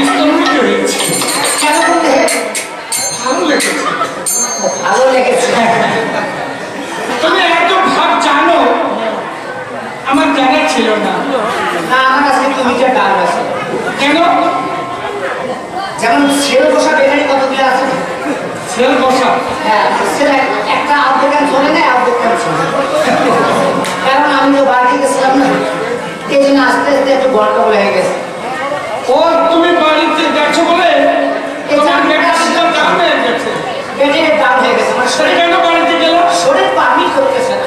স্তম্ভিত হয়েছি। কেন বলতে? ভালো লেগেছে। ভালো লেগেছে। তুমি এত ভাব জানো, আমার জানা ছিল না। না, আমার কাছে তুমি যে গান আছে। কেন? যেমন সেল বসা বেকারি কতগুলো আছে? সেল বসা? হ্যাঁ, সেল একটা আধ চলে না, আধ চলে। কারণ আমি তো বাড়িতে গেছিলাম না, এই জন্য আস্তে আস্তে একটু গন্ডগোল হয়ে গেছে। ও, তুমি বাড়িতে গেছো বলে তোমার বেকারিটার দাম হয়ে গেছে। পেটের দাম হয়ে গেছে। আমার শরীর কেন বাড়িতে গেল? শরীর পারমিট করতেছে না।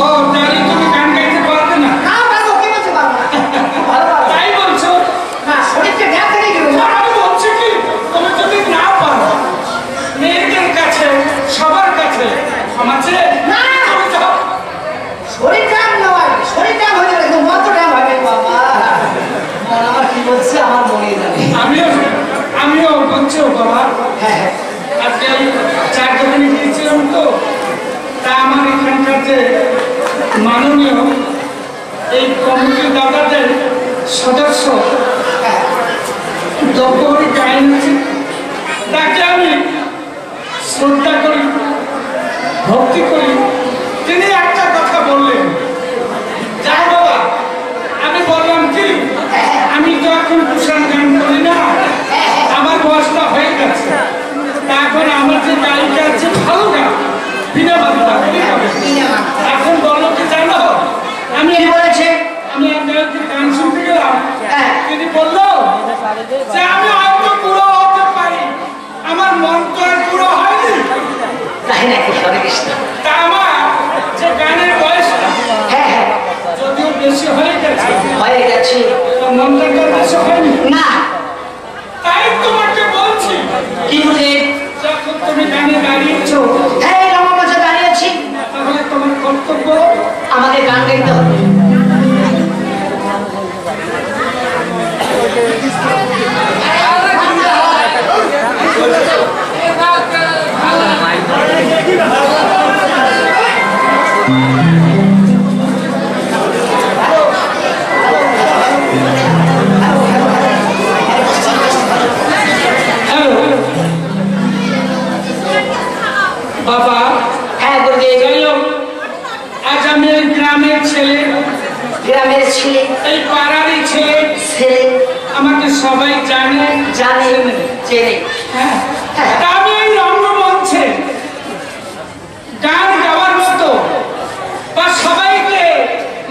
ও, তাহলে তুমি গান গাইতে পারবে না? না, পারবো, কে বলছে পারবো না? ভালো পারবো। তাই বলছো? না, শরীরটা গ্যাপ থেকে গেল। আমি বলছি কি, তুমি যদি না পারো, মেয়েদের কাছে সবার কাছে আমার চেয়ে না। তুমি যাও। শরীর ট্যাম নয়, শরীর ট্যাম হয়ে গেলে কিন্তু মত ট্যাম হবে বাবা। মন আমার কি বলছে আমার মনেই জানে। আমিও বলছো বাবা। হ্যাঁ, আজকে আমি চার দোকানে গিয়েছিলাম তো, তা আমার এখানকার যে মাননীয় এই কমিটির দাদাদের সদস্য হ্যাঁ। দ্রব্যহরি গায়ন আছে, তাকে আমি শ্রদ্ধা করি, ভক্তি করি। তিনি একটা কথা বললেন, যাই বাবা, আমি বললাম কি, আমি তো এখন কুষাণ গান করি না, আমার বয়সটা হয়ে গেছে। এখন আমার যে গায়িকা আছে ভালো গান, বিনা বাধা, এখন বলো কি জানো, আমি কি বলেছে? আমি আপনার গান শুনতে গেলাম, হ্যাঁ। তিনি বললো যে আমি হয়তো পুরো হতে পারি, আমার মন তো আর পুরো হয়নি। তাই নাকি? হরে কৃষ্ণ। তা আমার যে গানের বয়সটা হ্যাঁ, হ্যাঁ, যদিও বেশি হয়ে গেছে, হয়ে গেছে। মনটা তো বেশি হয়নি। না, তাই তোমাকে বলছি, কি বুঝে? যখন তুমি গানে দাঁড়িয়েছো, হ্যাঁ, আমার মাঝে দাঁড়িয়েছি, তাহলে তোমার কর্তব্য আমাকে গান গাইতে হবে। হ্যালো বাবা। হ্যাঁ, বলবে যাই হোক, আজ আমি এই গ্রামের ছেলে, গ্রামের ছেলে, এই পাড়ারই ছেলে, ছেলে আমাকে সবাই জানে জানে, চেনে। হ্যাঁ। হ্যাঁ। তা আমি এই রঙ্গমঞ্চে গান গাওয়ার মতো বা সবাইকে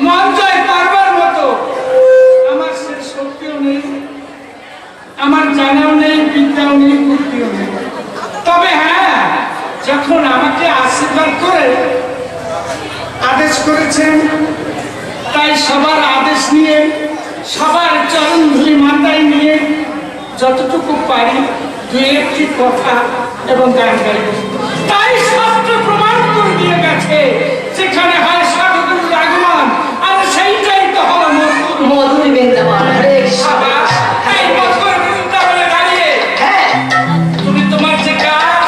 মন জয় করবার মতো আমার সে শক্তিও নেই, আমার জানাও নেই, বিদ্যাও নেই, বুদ্ধিও নেই। তবে হ্যাঁ, যখন আমাকে আশীর্বাদ করে আদেশ করেছেন, তাই সবার আদেশ নিয়ে, সবার চরণ ধুলি মাথায় নিয়ে যতটুকু পারি দুই একটি কথা এবং গান গাইব। তাই শাস্ত্র প্রমাণ করে দিয়ে গেছে, যেখানে হয় সাধুগুরুর আগমন, আর সেইটাই তো হলো মধুর। মধুরী বৃন্দাবন। হরে কৃষ্ণ। সাবাস, এই মধুর বৃন্দাবনে দাঁড়িয়ে হ্যাঁ, তুমি তোমার যে কাজ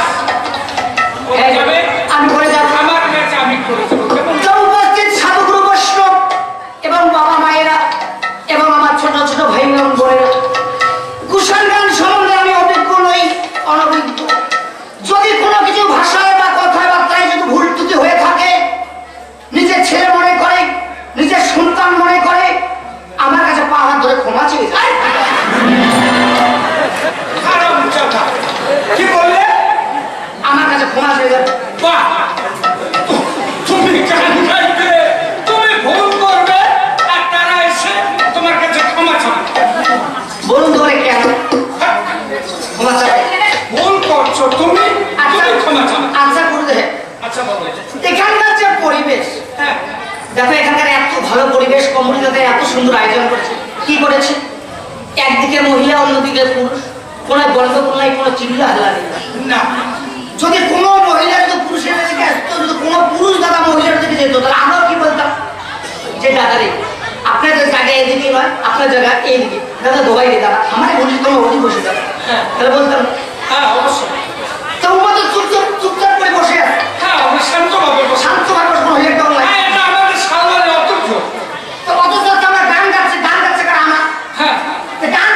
করে যাবে, আমি করে যাবো। আমার কাছে আমি করে যাবো। কেমন? তো উপস্থিত সাধুগুরু বৈষ্ণব এবং বাবা মায়েরা এবং আমার ছোট ছোট ভাই এবং বোনেরা, কুষাণ গান সম্বন্ধে আমি অভিজ্ঞ নই, অনভিজ্ঞ। যদি কোনো কিছু ভাষায় বা কথাবার্তায় যদি ভুল ত্রুটি হয়ে থাকে, নিজের ছেলে মনে করে, নিজের সন্তান মনে করে, আমার কাছে পা হাত ধরে ক্ষমা চেয়ে যায়। হারামজাদা। কি বললে? আমার কাছে ক্ষমা চেয়ে যাবে। বাহ! তুমি গান গাইবে, তুমি ভুল করবে, আর তারা এসে তোমার কাছে ক্ষমা চাবে। বলুন ধরে কেন ক্ষমা চাবে? ভুল করছো তুমি, তুমি ক্ষমা চাবে। আচ্ছা গুরুদেব, আচ্ছা বলো। এখানকার যে পরিবেশ, হ্যাঁ, দেখো এখানকার এত ভালো পরিবেশ, কমিউনিটিতে এত সুন্দর আয়োজন করেছে। কি করেছে? একদিকে মহিলা, অন্যদিকে পুরুষ, কোনো বন্ধ কোনায় কোনো চিল্লা হাল্লা নেই। না, যদি কোনো মহিলা যদি পুরুষের দিকে আসতো, যদি কোনো পুরুষ দাদা মহিলার দিকে যেত, তাহলে আমরাও কি বলতাম যে দাদা রে, আপনাদের জায়গা এদিকে নয়, আপনার জায়গা এইদিকে, দাদা দোবাই রে, দাদা আমার বলি তোমার ওদিকে বসে যাবে। হ্যাঁ, তাহলে বলতাম হ্যাঁ অবশ্যই। তো আমাদের চুপচাপ চুপচাপ করে বসে আছে, হ্যাঁ, আমরা শান্তভাবে বসে। শান্তভাবে বসে মহিলাকে হ্যাঁ, এটা আমাদের সালমানের অতুল্য। তো অথচ আমরা গান গাচ্ছে কারণ আমার হ্যাঁ, গান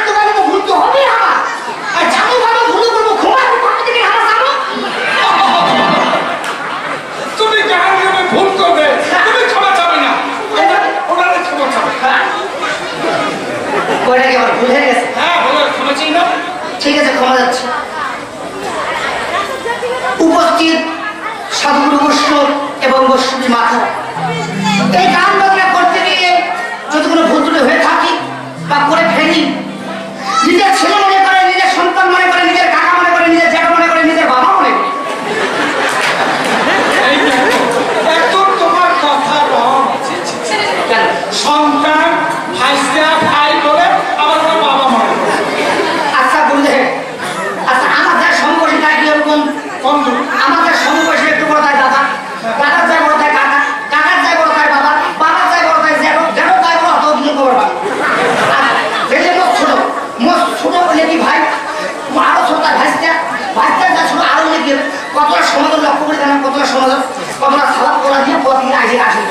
সমাধান লক্ষ্য করে জানা কতটা সমাধান কতটা খারাপ করা দিয়ে পথ দিয়ে আগে আসে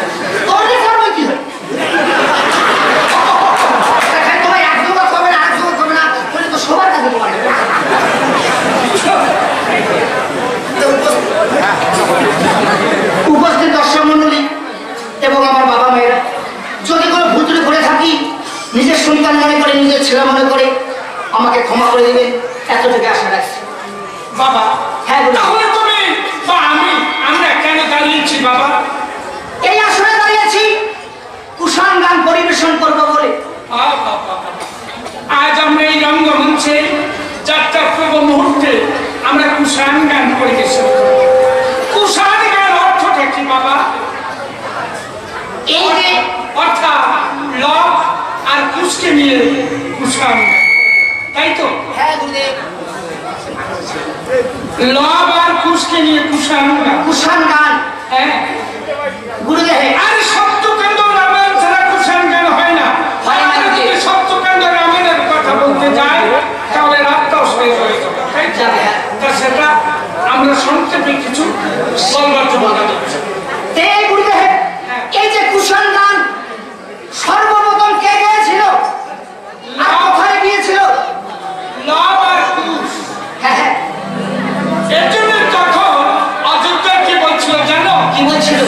তোর করবে কি হয় তোমার একদম করবে না আরেকজন করবে না বলে তো সবার কাছে তোমার উপস্থিত দর্শক মন্ডলী এবং আমার বাবা মায়েরা যদি কোনো ভুল ত্রুটি করে থাকি নিজের সন্তান মনে করে নিজের ছেলে মনে করে আমাকে ক্ষমা করে দেবেন এতটুকু আশা রাখছি বাবা হ্যাঁ তাহলে তুমি বা আমরা কেন দাঁড়িয়েছি বাবা? এই আসরে দাঁড়িয়েছি কুষাণ গান পরিবেশন করবো বলে। আজ আমরা এই রঙ্গমঞ্চে যাত্রা পূর্ব মুহূর্তে আমরা কুষাণ গান পরিবেশন করব। কুষাণ গান অর্থটা কি বাবা? এই যে অর্থাৎ লব আর কুশকে নিয়ে কুষাণ গান, তাই তো? হ্যাঁ গুরুদেব, লব আর কুশকে নিয়ে কুষাণ গান। কুষাণ গান হ্যাঁ গুরুদেব। আর সত্যকাণ্ড রামায়ণ ছাড়া কুষাণ গান হয় না। যদি সত্যকাণ্ড রামায়ণের কথা বলতে যাই তাহলে রাতটাও শেষ হয়ে যাবে, তাই তো? তা সেটা আমরা সংক্ষেপে কিছু বলবার জন্য গুরুদেব এই যে কুষাণ গান সর্বপ্রথম কে গেয়েছিল আর কোথায় গিয়েছিল? লব আর কুশ। হ্যাঁ হ্যাঁ এর জন্য তখন অযোধ্যা কি বলছিল জানো? কি বলছিল?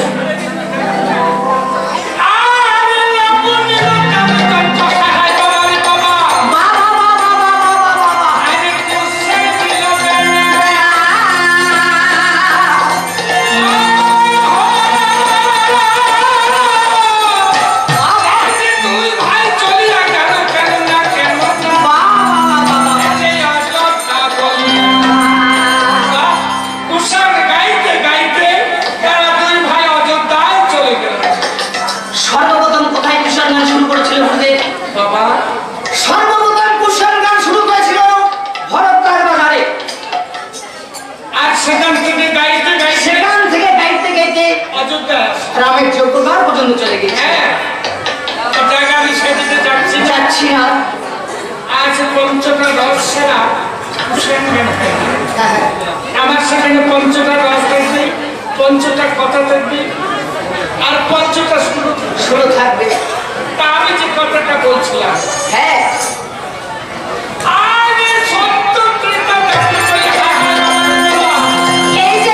রামের চৌকোবার পর্যন্ত চলে গেছে। আমি সেদিকে যাচ্ছি না। আজ পঞ্চটা রস সেরা আমার সেখানে পঞ্চটা রস থাকবে, পঞ্চটা কথা থাকবে আর পঞ্চটা শুরু থাকবে। তা আমি যে কথাটা বলছিলাম, হ্যাঁ এই যে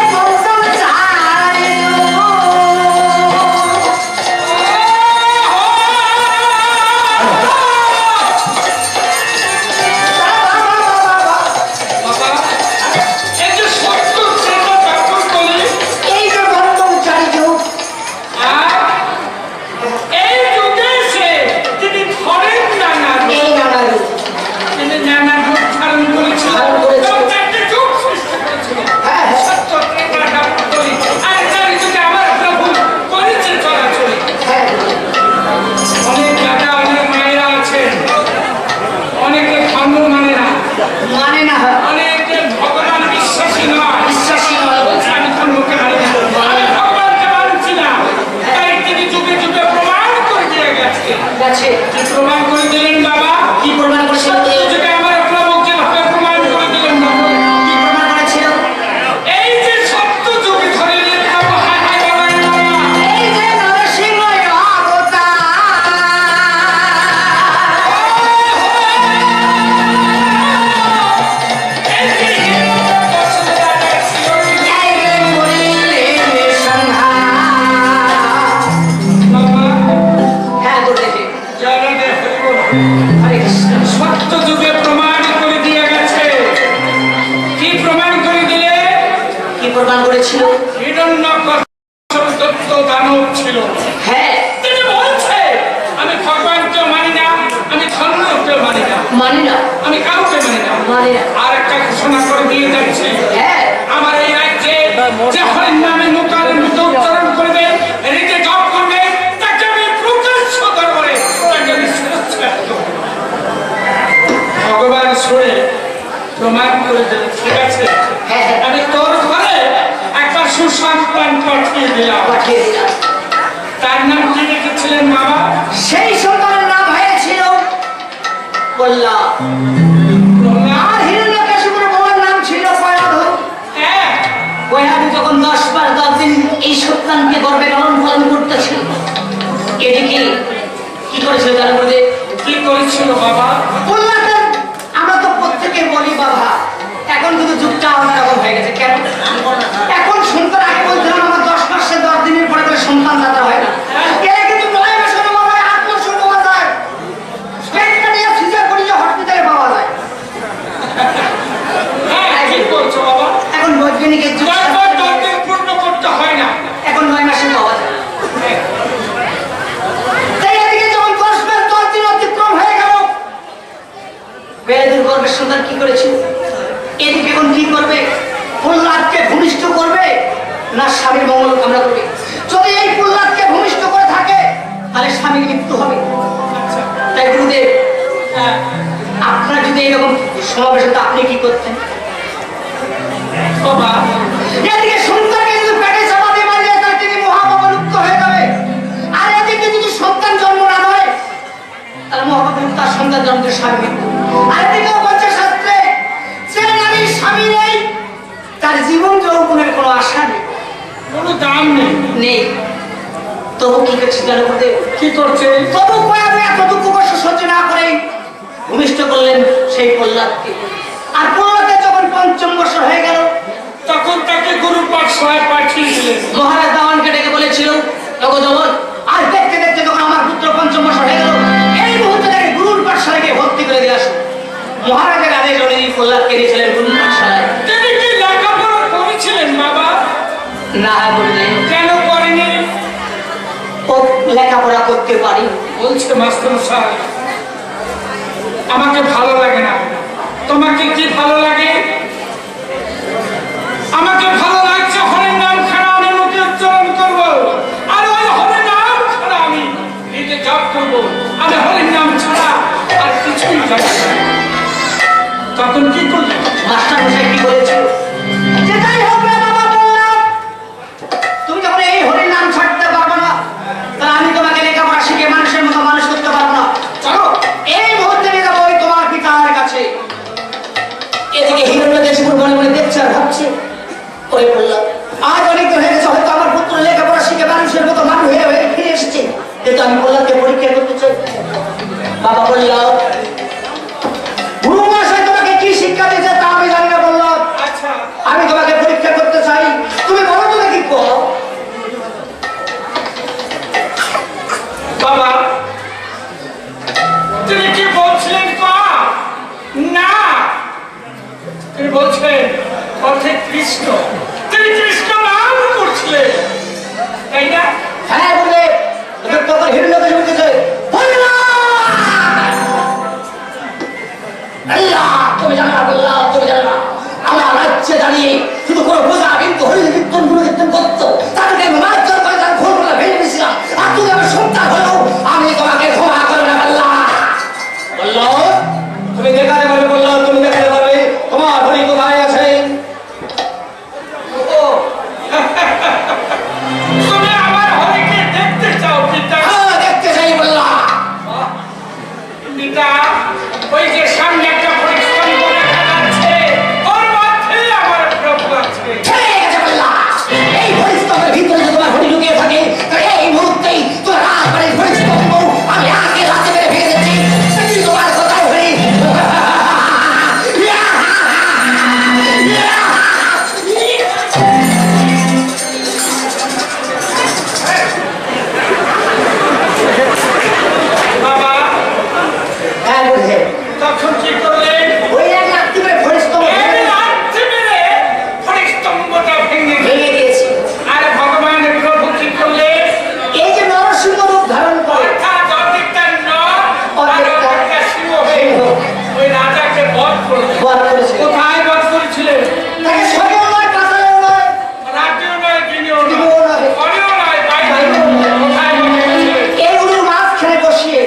প্রমাণ করে দিলেন বাবা। কি প্রমাণ করেছিল? আমার প্রমাণ করে দিলেন বাবা। কি প্রমাণ করেছিল? এই যে সত্য যুগে ধরে এই যে নরসিংহ অবতার সত্য যুগে প্রমাণ করে দিয়ে গেছে। কি প্রমাণ করে দিলে? কি প্রমাণ করেছিল? হিরণ্যকশিপু দানব ছিল। হ্যাঁ তিনি বলছে আমি ভগবানকেও মানি না, আমি ধর্মকেও মানি না, আমি কাউকে মানি না। আর একটা ঘোষণা করে দিয়ে যাচ্ছে, হ্যাঁ আমার এই রাজ্যে যে হরির নামে মুখারের মতো উচ্চারণ করবে, রীতি জপ করবে, তাকে আমি প্রকাশ্য দরবারে তাকে আমি শিরচ্ছেদ করব। ভগবান শুনে প্রমাণ করে দিল, ঠিক আছে আমি তোর ঘরে একটা সুসন্তান পাঠিয়ে দিলাম। তার নাম কি রেখেছিলেন বাবা? সেই সন্তানের নাম হয়েছিল কল্লা। আর হিরণ্যকশিপুর বাবার নাম ছিল কয়াধু। হ্যাঁ কয়াধু জানো গুরুদেব? কি করেছিল বাবা? প্রহ্লাদের আমরা তো প্রত্যেকে বলি বাবা, এখন কিন্তু যুগটা অন্যরকম হয়ে গেছে। কেন? এখন সন্তান আগে বলছিলাম আমার 10 মাসে 10 দিনের পরে করে সন্তান দাতা হয় না। এরা কিন্তু 9 মাসে নেওয়া যায়, 8 মাসে নেওয়া যায়, পেটটা নিয়ে সিজার করিয়ে হসপিটালে পাওয়া যায়। হ্যাঁ, কি বলছো বাবা? এখন বৈজ্ঞানিকের যুগ, তারপর 10 দিন পূর্ণ করতে হয় না। এখন 9 মাসে পাওয়া যায়। তাই এদিকে যখন 10 মাস 10 দিন অতিক্রম হয়ে গেল, বেয়াদের গর্ভের সন্তান কি করেছিল? এদিকে এখন কি করবে? প্রহ্লাদকে ভূমিষ্ঠ করবে না স্বামীর মঙ্গল কামনা করবে? যদি এই প্রহ্লাদকে ভূমিষ্ঠ করে থাকে তাহলে স্বামীর মৃত্যু হবে। তাই গুরুদেব, আপনার যদি এরকম সমাবেশ হতো আপনি কি করতেন? বাবা, এদিকে সন্তানকে যদি পেটে চাপা দিয়ে মারা যায় তাহলে তিনি মহাপাপলুপ্ত হয়ে যাবে। আর এদিকে যদি সন্তান জন্ম না হয় তাহলে মহাপাপলুপ্ত তার সন্তান জন্মের স্বামী মৃত্যু। আর এদিকেও বলছে শাস্ত্রে, যে নারীর স্বামী নেই তার জীবন যৌবনের কোনো আশা নেই, কোনো দাম নেই। নেই। তবু কি করছে জানো গুরুদেব? কি করছে? তবু কয়া এত দুঃখ কষ্ট সহ্য না করে ভূমিষ্ঠ করলেন সেই প্রহ্লাদকে। আর প্রহ্লাদের যখন 5ম বছর হয়ে গেল তখন তাকে গুরুর পাঠশালায় পাঠিয়ে দিলেন। মহারাজ দাওয়ানকে ডেকে বলেছিল, জগদমন আর দেখতে দেখতে যখন আমার পুত্র 5ম বছর হয়ে গেল, এই মুহূর্তে তাকে গুরুর পাঠশালায় গিয়ে ভর্তি করে দিয়ে আসো। মহারাজের আদেশ অনুযায়ী প্রহ্লাদকে নিয়েছিলেন গুরুর পাঠশালায়। তিনি কি লেখাপড়া করেছিলেন বাবা? না গুরুদেব, কেন করেনি? ও লেখাপড়া করতে পারি। বলছে মাস্টার সাহেব, আমাকে ভালো লাগে না। তোমাকে কি ভালো লাগে? আমাকে ভালো লাগছে হরির নাম খানা আমি মুখে উচ্চারণ করবো, আর ওই হরির নাম খানা আমি নিজে জপ করবো। আমি হরির নাম ছাড়া আর কিছুই জানি না। তখন কি করলে? মাস্টার মশাই কি বলেছে? যেটাই হোক না বাবা বললাম, তুমি যখন এই হরির নাম ছাড়তে পারবে না তাহলে আমি তোমাকে লেখাপড়া শিখে মানুষের মতো মানুষ করতে পারবো না। চলো এই মুহূর্তে নিয়ে যাবো ওই তোমার পিতার কাছে। এদিকে হিরণ্যকেশিপুর মনে মনে দেখছে আর ভাবছে, ওই বললাম আজ অনেক দিন হয়ে গেছে, হয়তো আমার পুত্র লেখাপড়া শিখে মানুষের মতো মানুষ হয়ে হয়ে ফিরে এসেছে, কিন্তু আমি বললামকে পরীক্ষা করতে চাই। বাবা বললাম, গুরু মহাশয় তোমাকে কি শিক্ষা দিয়েছে তা আমি জানি না। বললাম আচ্ছা আমি তোমাকে পরীক্ষা করতে চাই, তুমি বলো তো দেখি কো। বাবা, তুমি কি বলছিলেন? না, তিনি বলছেন পথে কৃষ্ণ। তিনি কৃষ্ণ নাম করছিলেন, তাই না? হ্যাঁ বললে তখন হিরণ্যকেশিপুর বলছে, আল্লাহ তুমি জানো না, বললাম তুমি জানো না, আমার রাজ্যে দাঁড়িয়ে শুধু কোনো বোঝা কিন্তু হরিণ কীর্তন গুলো কীর্তন করতো, তাদেরকে মারধর করে তার ঘোর করে ভেঙে দিয়েছিলাম। আর তুমি আমার সন্তান হলেও আমি তোমাকে ক্ষমা করবো না। আল্লাহ বললো, তুমি দেখাতে পারবে? বললো তুমি দেখাতে পারবে তোমার হরি কোথায় আছে? ও তুমি আমার হরিকে দেখতে চাও পিতা? হ্যাঁ দেখতে চাই। বললাম পিতা, ওই যে সামনে একটা পরিষ্কার দেখা যাচ্ছে, ওর মধ্যেই আমার প্রভু আছে। ঠিক আছে। বললাম এই হরিস্তম্ভের ভিতরে যদি তোমার হরি লুকিয়ে থাকে তাহলে এই মুহূর্তেই তোমার রাজবাড়ির হরিস্তম্ভ আমি আগে রাতে মেরে ভেঙে দিচ্ছি। সেটি তোমার কোথায় হরি? বাবা, হ্যাঁ বলছে, তখন কি করলেন? ওই এক রাত্রি মেরে হরিস্তম্ভ এই রাত্রি মেরে হরিস্তম্ভটা ভেঙে দিলেন। ভেঙে দিয়েছি। আর ভগবানের প্রভু কি করলেন? এই যে নরসিংহ রূপ ধারণ করে অর্থাৎ অর্ধেকটা নর আর অর্ধেকটা অর্ধেকটা সিংহ হয়ে ওই রাজাকে বধ করলেন। বধ করেছে। কোথায় বধ করেছিলেন? তাকে স্বর্গেও নয়, পাতালেও নয়, রাজ্যেও নয়, দিনেও নয়, দিনেও নয়, ঘরেও নয়, বাইরেও নয়। কোথায় বধ করেছিলেন? এই উলুর মাঝখানে বসিয়ে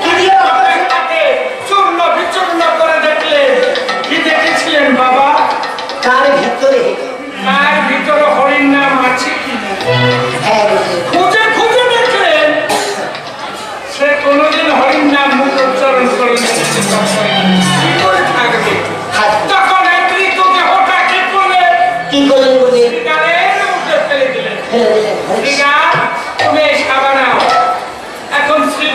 কি দিয়ে বধ করেছে? তাকে চূর্ণ বিচূর্ণ করে দেখলেন। কি দেখেছিলেন বাবা? তার ভিতরে তার ভিতরে হরির নাম আছে কি না? হ্যাঁ বলছে, খুঁজে খুঁজে দেখলেন। সে কোনোদিন হরির নাম মুখ উচ্চারণ করেনি। কি করে থাকবে? তখন একদিন তোকে হঠাৎ কি করলেন? কি করলেন বলে গালের মুখে ফেলে দিলেন। ফেলে দিলেন। রিগা, তুমি এই সাবা নাও। এখন শ্রী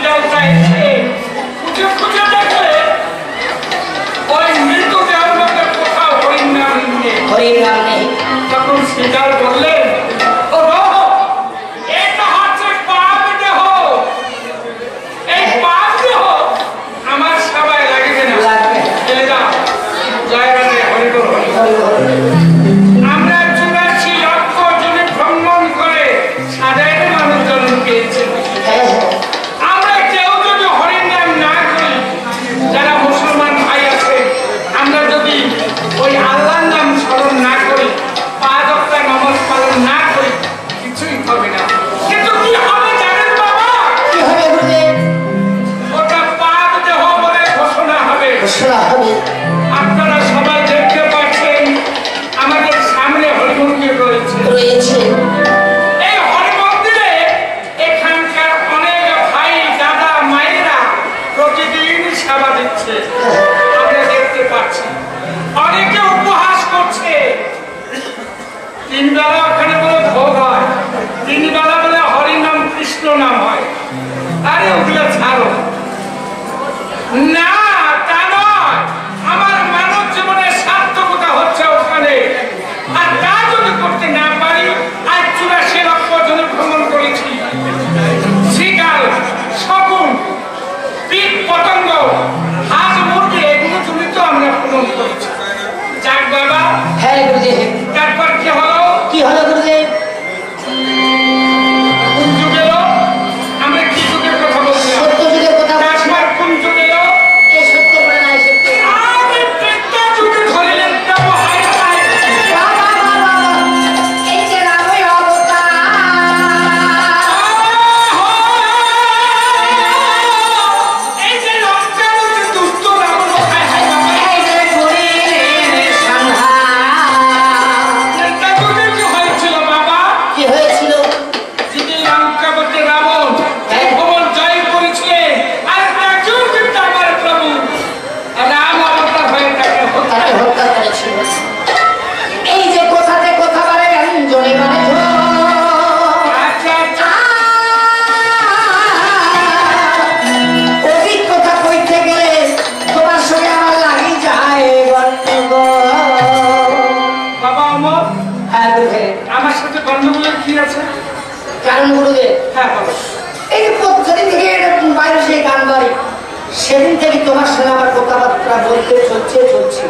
সেদিন থেকে তোমার সঙ্গে আমার কথাবার্তা বলতে চলছে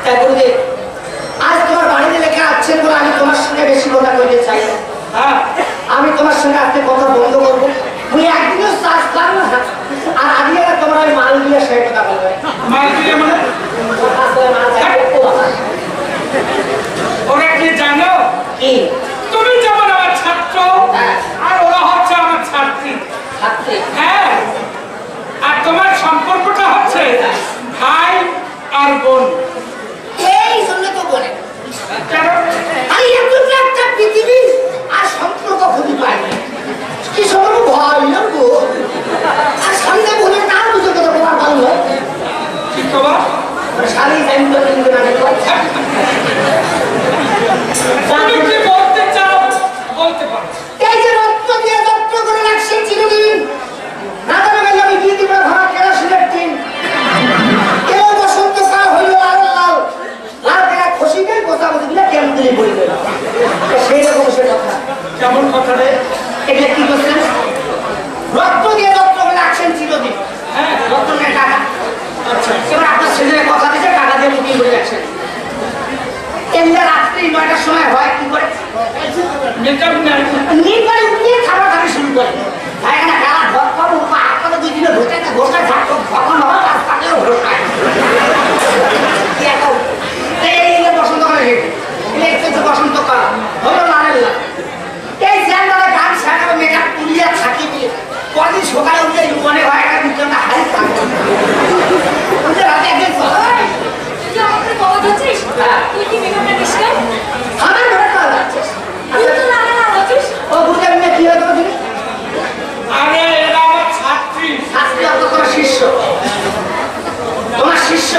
তাই গুরুদেব আজ তোমার বাড়িতে লেখা আছেন বলে আমি তোমার সঙ্গে বেশি কথা বলতে চাই না। হ্যাঁ আমি তোমার সঙ্গে আজকে কথা বন্ধ করবো, তুই একদিনও চাষ পার না আর আজকে তোমার ওই মাল দিয়ে সে কথা বলবে। মাল দিয়ে মানে ওরা কি জানো? কি তুমি যেমন আমার ছাত্র আর ওরা হচ্ছে আমার ছাত্রী। ছাত্রী? হ্যাঁ, আর তোমার সম্পর্কটা হচ্ছে ভাই আর বোন। এই জন্য তো বলে কেন? আরে এত একটা পৃথিবী আর সম্পর্ক খুঁজে পাই না, কি সম্পর্ক ভাই না বোন আর সামনে বলে না বুঝে কথা বলার ভালো হয় কি খবর? শাড়ি জানতে কিন্তু না তুমি কি বলতে চাও বলতে পারো। এই যে রক্ত দিয়ে রক্ত করে রাখছে চিরদিন না জানা গেল আমি বিয়ে দিবে ভরা কেরাসিনের টিন কেউ বসন্ত কাল হইল লাল লাল লাল কেরা খুশিদের কথা বুঝলে কেমন দিলে বলবে সেই রকম সে কথা। কেমন কথা রে? এগুলো কি করছেন? রক্ত দিয়ে রক্ত করে রাখছেন চিরদিন। হ্যাঁ, রক্ত নিয়ে টাকা। আচ্ছা এবার আপনার ছেলের কথা দিতে টাকা দিয়ে বুকিং করে রাখছেন। এমনি রাত্রি 9টার সময় হয় কি করে? মেকআপ নাই। নির্বাণী উঠিয়ে খাবার খাবে শুরু করে। ভাই এখানে খেলা ভোগ করবো আপনাদের 2 দিনে ঘোষণা থাকতো ভগবান হবে রাস্তাতেও ঘোষণা এই বসন্ত কালে বসন্তকাল হলো লালের লাল এই জ্যানবারে গান সাজাবে মেকআপ তুলিয়া থাকি দিয়ে কদিন সকালে উঠে মনে হয় একটা বিকেলটা হারি থাকবে রাতে একদিন তুই আমাকে কথা দিচ্ছিস? তুই কি মেকআপটা দিস না? আমার ঘরে কাজ যাচ্ছিস তুই তো লালা লাল আছিস। ও বুঝে আমি কি হয়ে গেল তুমি আরে এরা আমার ছাত্রী। আজকে অত তোমার শিষ্য তোমার শিষ্য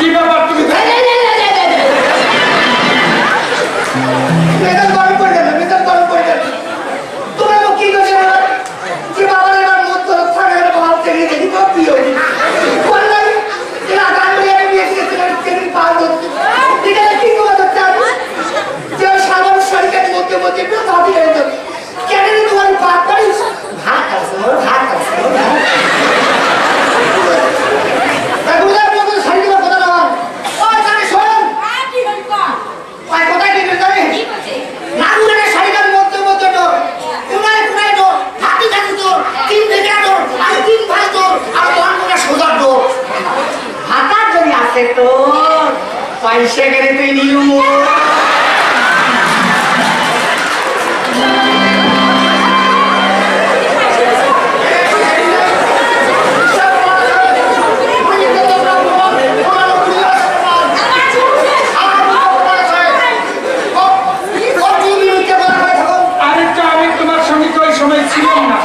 কি ব্যাপার তুমি মেজাজ গরম করে দেবে, মেজাজ গরম করে দেবে। তোমরা তো কি করছো এবার? যে বাবার এবার মত থাকে না, বাবা থেকে দেখি তো কি হয়েছে। বললাম, এরা গান বলে আমি বিয়ে দিয়েছি, সেদিন পাওয়া যাচ্ছে। এখানে কি করা যাচ্ছে আমি? যে ওই সাধারণ সরকারি মধ্যে মধ্যে একটু দাবি হয়ে যাবে। কেন রে তোমার পাপ করিস? ভাত আছে, ওর ভাত আছে, ওর ভাত আছে। তা বুঝলাম, মতো শাড়ি দেওয়ার কথা না আমার। ওই তাহলে শোন, হ্যাঁ, কি হইল? ওই কোথায় কি করতে হবে? কি বলছে? নাগুরের শাড়িটার মধ্যে মধ্যে ডোর, কোনায় কোনায় ডোর, হাতি থাকি ডোর, তিন থেকে ডোর, আর তিন ভাই ডোর, আর তোমার মনে সোজা ডোর। হাতার যদি আছে তোর, পয়সা কেড়ে তুই নিয়ম। আরেকটা আমি তোমার সঙ্গে তো ওই সময় ছিলাম না।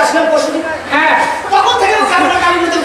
আসলাম পরশু দিন। হ্যাঁ তখন থেকে কাপড় কালি করতে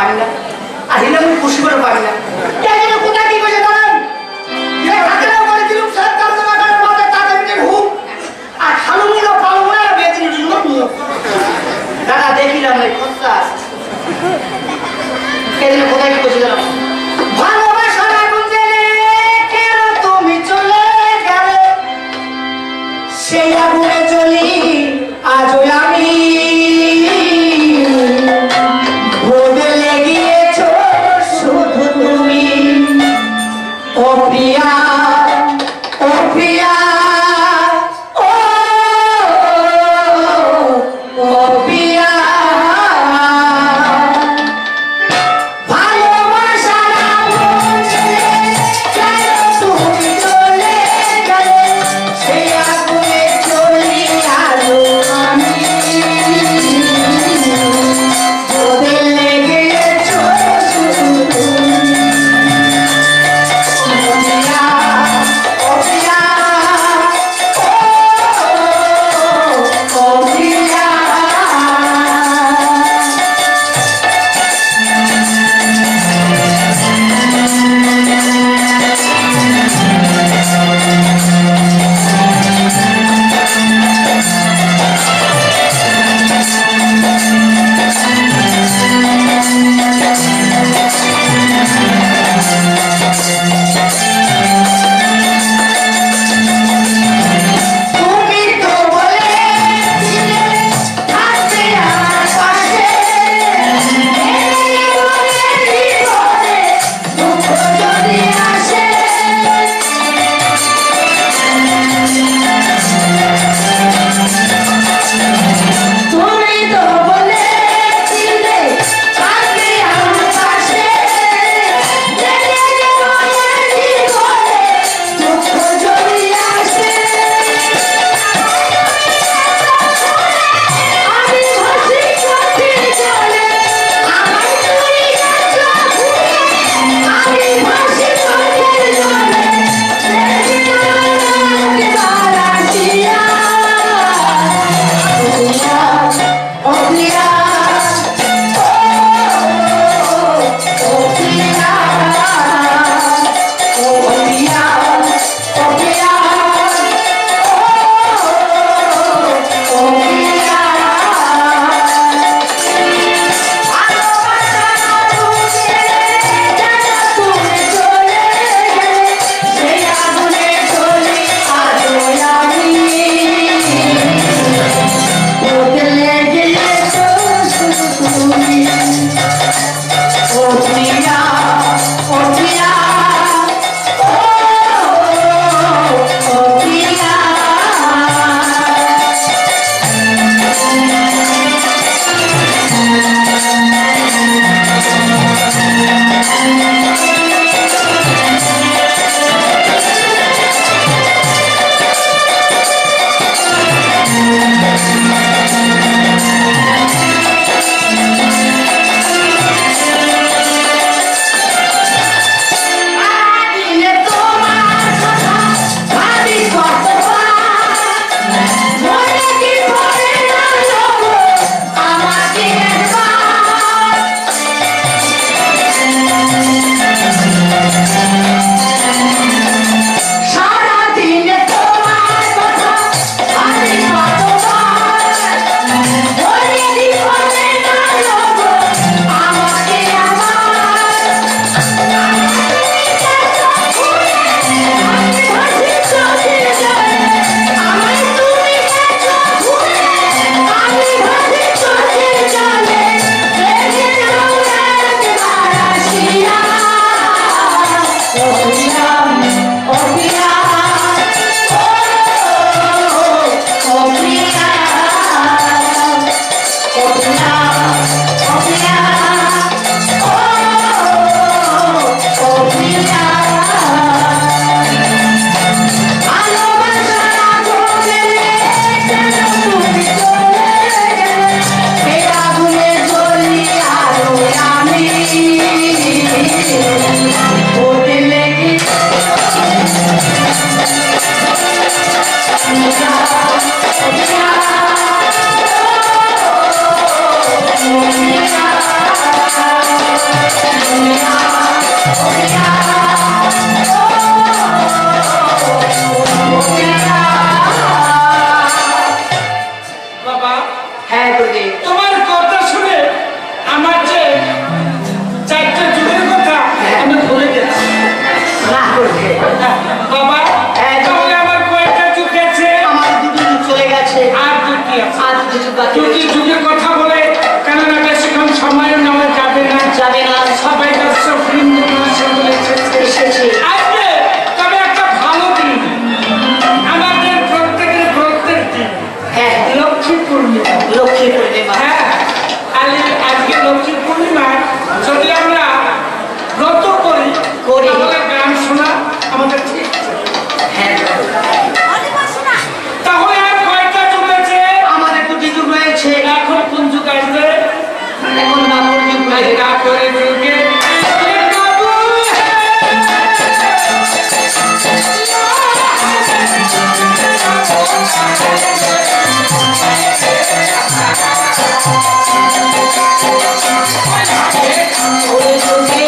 পারি না আর হিলে আমি খুশি করে পারি না কেন কোথায় কি করে দাঁড়ান হাতেও করে দিলুম সব কাজ করার মাঝে তাদের মিনিট হুক আর খালুমিলো পালুমিলো বেদিন জন্য নিয়ে দাদা দেখিলাম এই খোঁজটা কেন কোথায় কি করে দাঁড়ান ভালোবাসার আগুন জ্বেলে কেন তুমি চলে গেলে সেই আগুনে জ্বলি আজও আমি বদলে গিয়েছো শুধু তুমি ও প্রিয়া ও প্রিয়া ও ও প্রিয়া ভালোবাসার আগুন জ্বেলে কেন তুমি চলে গেলে সেই আগুনে জ্বলি আজও আমি বদলে গিয়েছো শুধু তুমি ও প্রিয়া ও প্রিয়া ও প্রিয়া তুমি তো বলেছিলে থাকবে আমার পাশে জীবনে দুঃখ যদি আসে তুমি তো বলেছিলে থাকবে আমার পাশে জীবনে দুঃখ যদি আসে আমি ভাসি চোখের জলে আমায় তুমি গেছো ভুলে আমি ভাসি চোখের জলে একবার আসিয়া ও প্রিয়া ও প্রিয়া ও প্রিয়া ও প্রিয়া ও প্রিয়া ভালোবাসার আগুনে কেন তুমি চলে গেলে সেই আগুনে জ্বলি আজও আমি বদলে গিয়েছো শুধু তুমি ও প্রিয়া ও প্রিয়া ও প্রিয়া দিনে তোমার কথা ভাবি কতবার মনে কি পড়ে না লোগো আমাকে একবার সারাদিনে তোমার কথা ভাবি কতবার মনে কি পড়ে না লোগো আমাকে আমার ভালোবাসার আগুনে কেন তুমি চলে গেলে সেই আগুনে জ্বলি আরো আমি বদলে গিয়েছো বাবা হ্যাঁ গুরুদেব। তোমার কথা শুনে আমার যে চারটে যুগের কথা আমি ভুলে গেছি। না গুরুদেব, বাবা হ্যাঁ, তাহলে আমার কয়টা যুগ আছে? আমার দুটো যুগ চলে গেছে, আর দুটি আছে। আর দুটো যুগ বাকি দুটি রয়েছে। যুগের কথা বলে কেননা বেশিক্ষণ সময় নেওয়া যাবে না। যাবে না, সবাই দর্শক বৃন্দ এসে বলেছে এসেছে। আজকে তবে একটা ভালো দিন, আমাদের প্রত্যেকের দিন হ্যাঁ, লক্ষ্মী পূর্ণিমা। লক্ষ্মী পূর্ণিমা। হ্যাঁ, আজকে লক্ষ্মী পূর্ণিমায় যদি আমরা ব্রত করি তাহলে গান শোনা আমাদের ঠিক আছে। হ্যাঁ, অনেক বাসনা। তাহলে আর কয়টা যুগ আছে? আমাদের দুটি যুগ রয়েছে। এখন কোন যুগ আসবে? এখন বাপুর যুগ রয়েছে। তারপরে যুগে ওই যুগে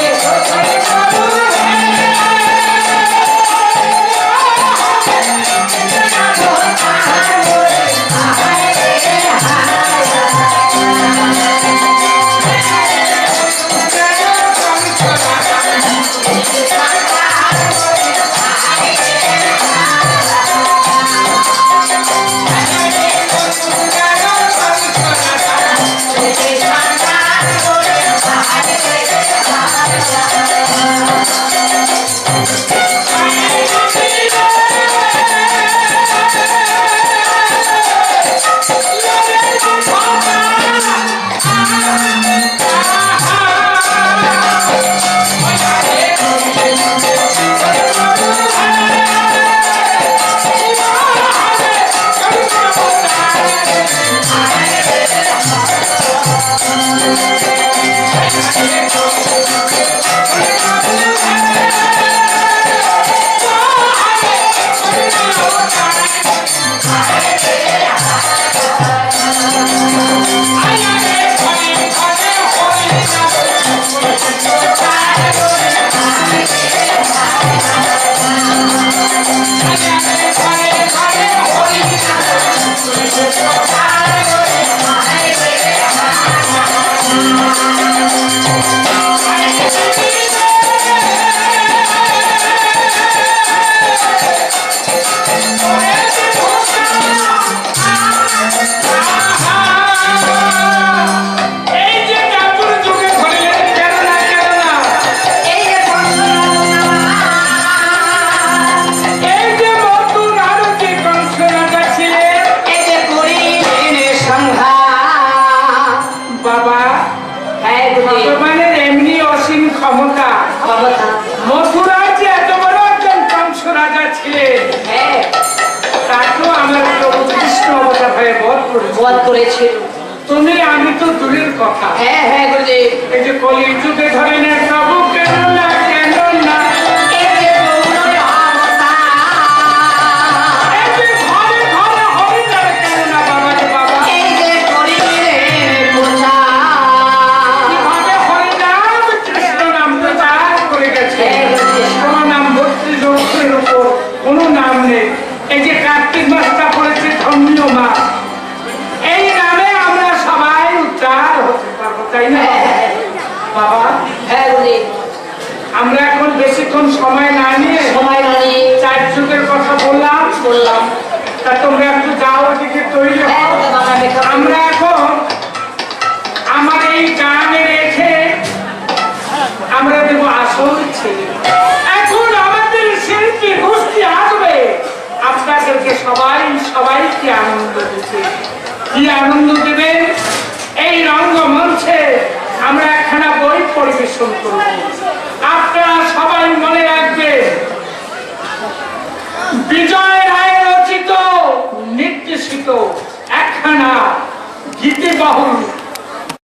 বধ করেছিল। তুমি আমি তো দূরের কথা। হ্যাঁ হ্যাঁ গুরুদেব। এই যে কলি যুগে ধরে নে প্রভু কেন না কেন না এই যে গৌরবে অবতার, এই যে ঘরে ঘরে হরিনাম কেন না বাবা রে বাবা। এই যে করিলেন প্রচার, কিভাবে হরিনাম কৃষ্ণ নাম প্রচার করে গেছে। কোন নাম ভক্তি লোকের উপর কোন নাম নেই। এই যে কার্তিক মাসটা পড়েছে ধর্মীয় মাস, এই নামে আমরা সবাই উদ্ধার হতে পারবো, তাই না বাবা? হ্যাঁ গুরুদেব। আমরা এখন বেশিক্ষণ সময় না নিয়ে সময় না নিয়ে চার যুগের কথা বললাম। তা তোমরা একটু যাও, ওদিকে তৈরি হও। হ্যাঁ, আমরা এখন আমার এই গ্রামে রেখে আমরা দেবো আসল ছেলে। এখন আমাদের শিল্পী গোষ্ঠী আসবে, আপনাদেরকে সবাইকে আনন্দ দিতে। কি আনন্দ দেবেন? এই রঙ্গমঞ্চে আমরা একখানা বই পরিবেশন করব। আপনারা সবাই মনে রাখবেন, বিজয় রায় রচিত নির্দেশিত একখানা গীতিবহুল